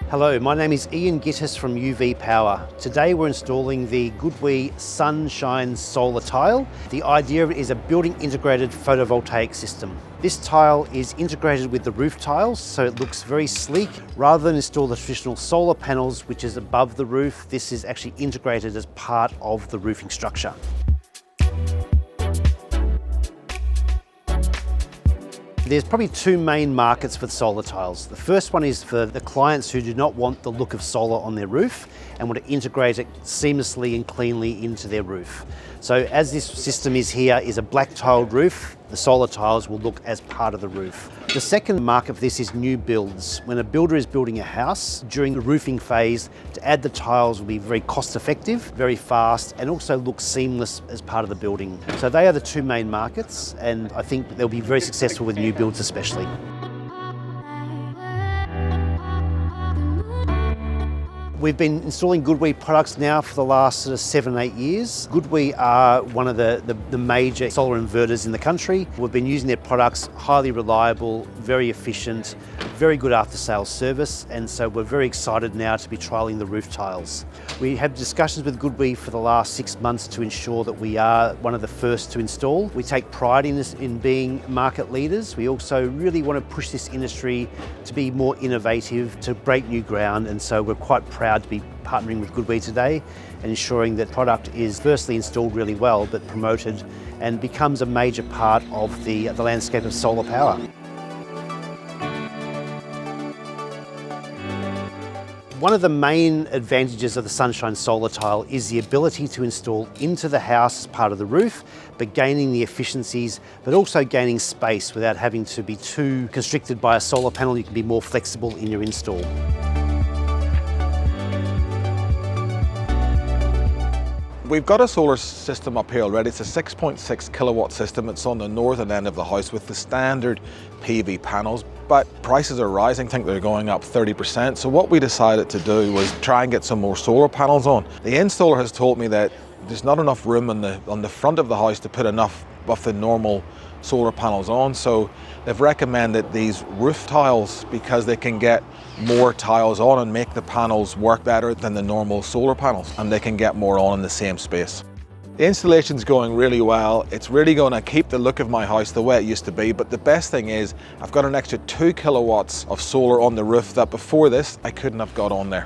Hello, my name is Ian Gittis from UV Power. Today we're installing the GoodWe Sunshine Solar Tile. The idea is a building integrated photovoltaic system. This tile is integrated with the roof tiles, so it looks very sleek. Rather than install the traditional solar panels, which is above the roof, this is actually integrated as part of the roofing structure. There's probably two main markets for solar tiles. The first one is for the clients who do not want the look of solar on their roof and want to integrate it seamlessly and cleanly into their roof. So as this system is here is a black tiled roof, the solar tiles will look as part of the roof. The second market for this is new builds. When a builder is building a house, during the roofing phase, to add the tiles will be very cost effective, very fast, and also look seamless as part of the building. So they are the two main markets, and I think they'll be very successful with new builds especially. We've been installing GoodWe products now for the last 7 or 8 years. GoodWe are one of the major solar inverters in the country. We've been using their products, highly reliable, very efficient, very good after-sales service, and so we're very excited now to be trialling the roof tiles. We have discussions with GoodWe for the last 6 months to ensure that we are one of the first to install. We take pride in this, in being market leaders. We also really want to push this industry to be more innovative, to break new ground, and so we're quite proud to be partnering with GoodWe today and ensuring that product is firstly installed really well, but promoted and becomes a major part of the landscape of solar power. One of the main advantages of the Sunshine Solar Tile is the ability to install into the house as part of the roof, but gaining the efficiencies, but also gaining space without having to be too constricted by a solar panel. You can be more flexible in your install. We've got a solar system up here already. It's a 6.6 kilowatt system. It's on the northern end of the house with the standard PV panels, but prices are rising. I think they're going up 30%. So what we decided to do was try and get some more solar panels on. The installer has told me that there's not enough room on the front of the house to put enough of the normal solar panels on, so they've recommended these roof tiles because they can get more tiles on and make the panels work better than the normal solar panels, and they can get more on in the same space. The installation's going really well. It's really going to keep the look of my house the way it used to be, but the best thing is I've got an extra 2 kilowatts of solar on the roof that before this I couldn't have got on there.